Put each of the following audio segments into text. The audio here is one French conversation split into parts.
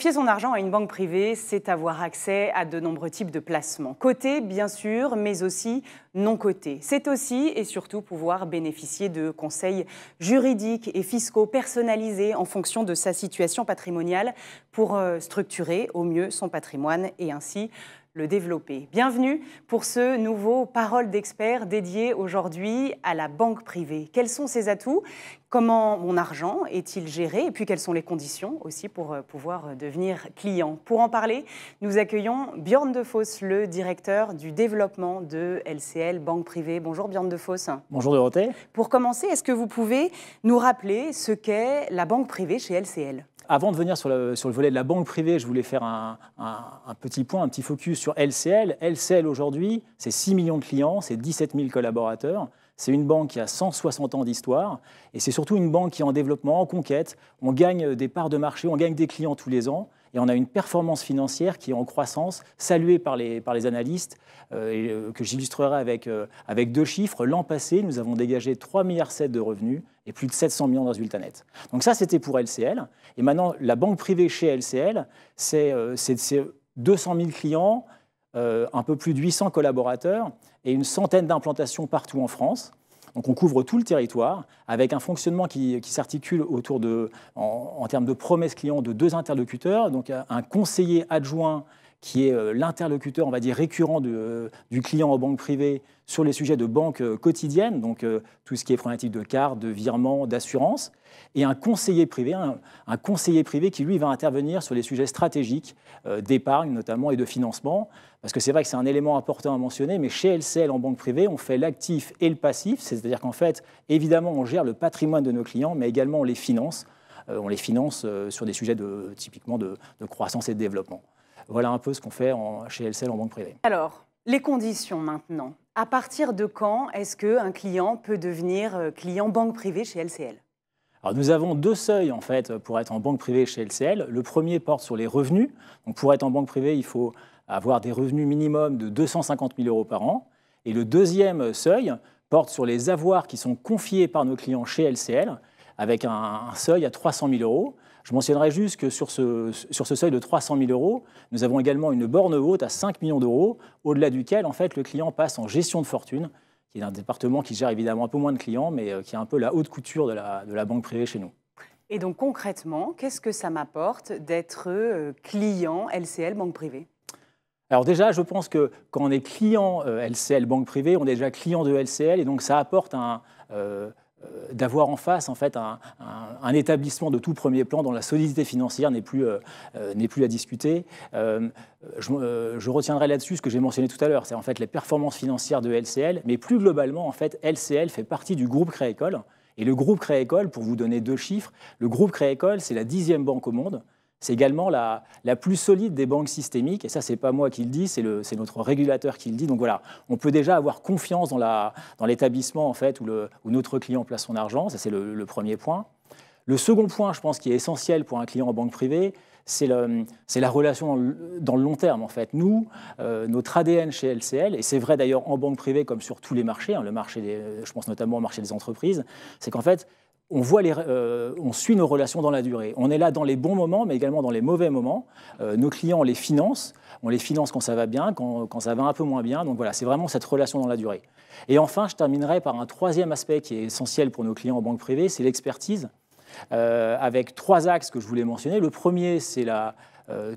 Confier son argent à une banque privée, c'est avoir accès à de nombreux types de placements. Cotés, bien sûr, mais aussi non cotés. C'est aussi et surtout pouvoir bénéficier de conseils juridiques et fiscaux personnalisés en fonction de sa situation patrimoniale pour structurer au mieux son patrimoine et ainsi le développer. Bienvenue pour ce nouveau Parole d'experts dédié aujourd'hui à la banque privée. Quels sont ses atouts? Comment mon argent est-il géré? Et puis quelles sont les conditions aussi pour pouvoir devenir client? Pour en parler, nous accueillons Björn Defoss, le directeur du développement de LCL Banque Privée. Bonjour Björn Defoss. Bonjour Dorothée. Pour commencer, est-ce que vous pouvez nous rappeler ce qu'est la banque privée chez LCL? Avant de venir sur le volet de la banque privée, je voulais faire un petit point, un petit focus sur LCL. LCL aujourd'hui, c'est 6 millions de clients, c'est 17 000 collaborateurs. C'est une banque qui a 160 ans d'histoire et c'est surtout une banque qui est en développement, en conquête. On gagne des parts de marché, on gagne des clients tous les ans et on a une performance financière qui est en croissance, saluée par les analystes, que j'illustrerai avec deux chiffres. L'an passé, nous avons dégagé 3,7 milliards de revenus et plus de 700 millions de résultats nets. Donc ça, c'était pour LCL. Et maintenant, la banque privée chez LCL, c'est 200 000 clients, un peu plus de 800 collaborateurs et une centaine d'implantations partout en France. Donc on couvre tout le territoire avec un fonctionnement qui s'articule autour en termes de promesses clients, de deux interlocuteurs. Donc un conseiller adjoint qui est l'interlocuteur, on va dire, récurrent du client en banque privée sur les sujets de banque quotidienne, donc tout ce qui est problématique de carte, de virement, d'assurance, et un conseiller privé qui, lui, va intervenir sur les sujets stratégiques d'épargne, notamment, et de financement, parce que c'est vrai que c'est un élément important à mentionner, mais chez LCL, en banque privée, on fait l'actif et le passif, c'est-à-dire qu'en fait, évidemment, on gère le patrimoine de nos clients, mais également on les finance. Sur des sujets typiquement de croissance et de développement. Voilà un peu ce qu'on fait chez LCL en banque privée. Alors, les conditions maintenant. À partir de quand est-ce qu'un client peut devenir client banque privée chez LCL? Alors, nous avons deux seuils en fait, pour être en banque privée chez LCL. Le premier porte sur les revenus. Donc, pour être en banque privée, il faut avoir des revenus minimum de 250 000 € par an. Et le deuxième seuil porte sur les avoirs qui sont confiés par nos clients chez LCL, avec un seuil à 300 000 €. Je mentionnerai juste que sur ce seuil de 300 000 €, nous avons également une borne haute à 5 millions d'euros, au-delà duquel en fait, le client passe en gestion de fortune, qui est un département qui gère évidemment un peu moins de clients, mais qui est un peu la haute couture de la banque privée chez nous. Et donc concrètement, qu'est-ce que ça m'apporte d'être client LCL Banque Privée? Alors déjà, je pense que quand on est client LCL Banque Privée, on est déjà client de LCL, et donc ça apporte d'avoir en face en fait, un établissement de tout premier plan dont la solidité financière n'est plus à discuter. Je retiendrai là-dessus ce que j'ai mentionné tout à l'heure, c'est en fait les performances financières de LCL, mais plus globalement, en fait, LCL fait partie du groupe Crédit-Agricole. Et le groupe Crédit-Agricole, pour vous donner deux chiffres, le groupe Crédit-Agricole, c'est la 10e banque au monde. C'est également la plus solide des banques systémiques, et ça, ce n'est pas moi qui le dis, c'est notre régulateur qui le dit. Donc voilà, on peut déjà avoir confiance dans l'établissement en fait, où notre client place son argent, ça c'est le premier point. Le second point, je pense, qui est essentiel pour un client en banque privée, c'est la relation dans le long terme. En fait. Nous, notre ADN chez LCL, et c'est vrai d'ailleurs en banque privée comme sur tous les marchés, je pense notamment au marché des entreprises, c'est qu'en fait, on suit nos relations dans la durée. On est là dans les bons moments, mais également dans les mauvais moments. Nos clients, on les finance quand ça va bien, quand ça va un peu moins bien. Donc voilà, c'est vraiment cette relation dans la durée. Et enfin, je terminerai par un troisième aspect qui est essentiel pour nos clients en banque privée, c'est l'expertise, avec trois axes que je voulais mentionner. Le premier, c'est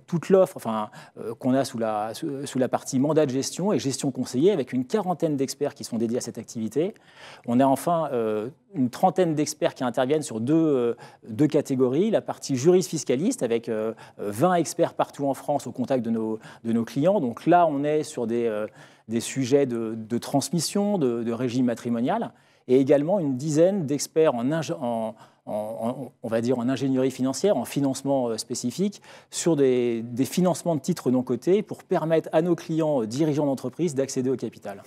toute l'offre qu'on a sous la partie mandat de gestion et gestion conseillée, avec une quarantaine d'experts qui sont dédiés à cette activité. On a enfin une trentaine d'experts qui interviennent sur deux catégories. La partie juriste fiscaliste, avec 20 experts partout en France au contact de nos clients. Donc là, on est sur des sujets de transmission, de régime matrimonial, et également une dizaine d'experts on va dire en ingénierie financière, en financement spécifique, sur des financements de titres non cotés pour permettre à nos clients dirigeants d'entreprise d'accéder au capital.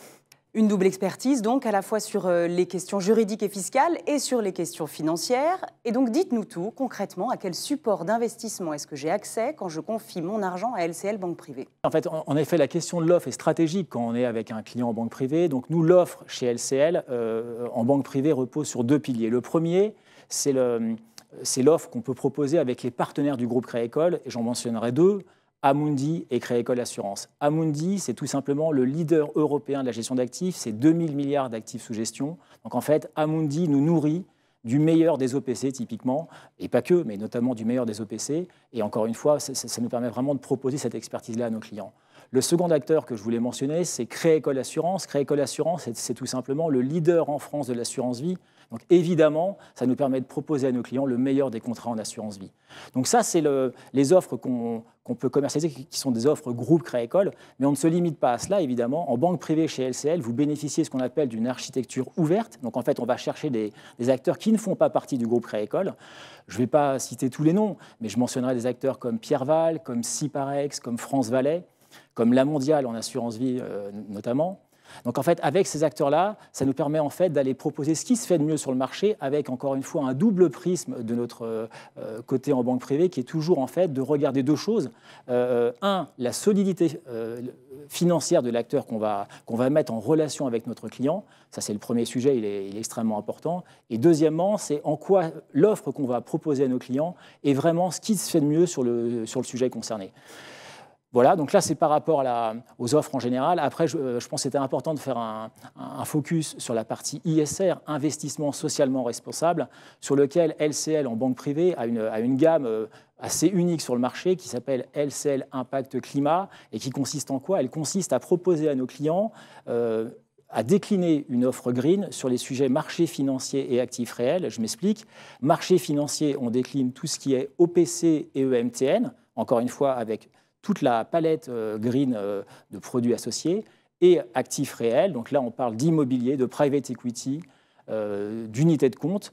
Une double expertise, donc, à la fois sur les questions juridiques et fiscales et sur les questions financières. Et donc, dites-nous tout, concrètement, à quel support d'investissement est-ce que j'ai accès quand je confie mon argent à LCL Banque Privée? En fait, en effet, la question de l'offre est stratégique quand on est avec un client en banque privée. Donc, nous, l'offre chez LCL en banque privée repose sur deux piliers. Le premier, c'est c'est l'offre qu'on peut proposer avec les partenaires du groupe Créécole, et j'en mentionnerai deux, Amundi et Créécole Assurance. Amundi, c'est tout simplement le leader européen de la gestion d'actifs, c'est 2000 milliards d'actifs sous gestion. Donc en fait, Amundi nous nourrit du meilleur des OPC typiquement, et pas que, mais notamment du meilleur des OPC. Et encore une fois, ça nous permet vraiment de proposer cette expertise-là à nos clients. Le second acteur que je voulais mentionner, c'est Créécole Assurance. Créécole Assurance, c'est tout simplement le leader en France de l'assurance vie. Donc évidemment, ça nous permet de proposer à nos clients le meilleur des contrats en assurance vie. Donc ça, c'est les offres qu'on peut commercialiser, qui sont des offres groupe Créécole, mais on ne se limite pas à cela, évidemment. En banque privée chez LCL, vous bénéficiez de ce qu'on appelle d'une architecture ouverte. Donc en fait, on va chercher des acteurs qui ne font pas partie du groupe Créécole. Je ne vais pas citer tous les noms, mais je mentionnerai des acteurs comme Pierreval, comme Ciparex, comme France Valais, comme La Mondiale en assurance vie notamment. Donc en fait, avec ces acteurs-là, ça nous permet en fait d'aller proposer ce qui se fait de mieux sur le marché, avec encore une fois un double prisme de notre côté en banque privée, qui est toujours en fait de regarder deux choses. Un, la solidité financière de l'acteur qu'on va mettre en relation avec notre client. Ça, c'est le premier sujet, il est extrêmement important. Et deuxièmement, c'est en quoi l'offre qu'on va proposer à nos clients est vraiment ce qui se fait de mieux sur le sujet concerné. Voilà, donc là, c'est par rapport aux offres en général. Après, je pense que c'était important de faire un focus sur la partie ISR, investissement socialement responsable, sur lequel LCL, en banque privée, a une gamme assez unique sur le marché qui s'appelle LCL Impact Climat et qui consiste en quoi? Elle consiste à proposer à nos clients à décliner une offre green sur les sujets marché financier et actifs réels. Je m'explique. Marché financier, on décline tout ce qui est OPC et EMTN, encore une fois avec toute la palette green de produits associés et actifs réels. Donc là, on parle d'immobilier, de private equity, d'unités de compte,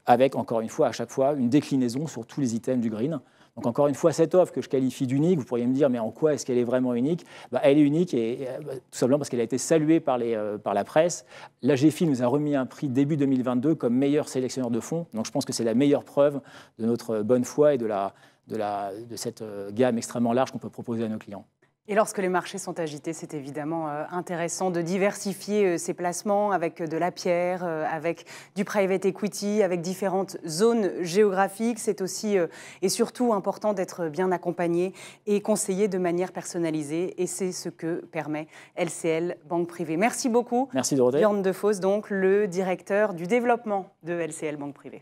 avec encore une fois, à chaque fois, une déclinaison sur tous les items du green. Donc encore une fois, cette offre que je qualifie d'unique, vous pourriez me dire, mais en quoi est-ce qu'elle est vraiment unique? Elle est unique tout simplement parce qu'elle a été saluée par la presse. L'AGFI nous a remis un prix début 2022 comme meilleur sélectionneur de fonds. Donc je pense que c'est la meilleure preuve de notre bonne foi et de cette gamme extrêmement large qu'on peut proposer à nos clients. Et lorsque les marchés sont agités, c'est évidemment intéressant de diversifier ses placements avec de la pierre, avec du private equity, avec différentes zones géographiques. C'est aussi et surtout important d'être bien accompagné et conseillé de manière personnalisée. Et c'est ce que permet LCL Banque Privée. Merci beaucoup. Merci Dorothée. Björn Defosse, donc le directeur du développement de LCL Banque Privée.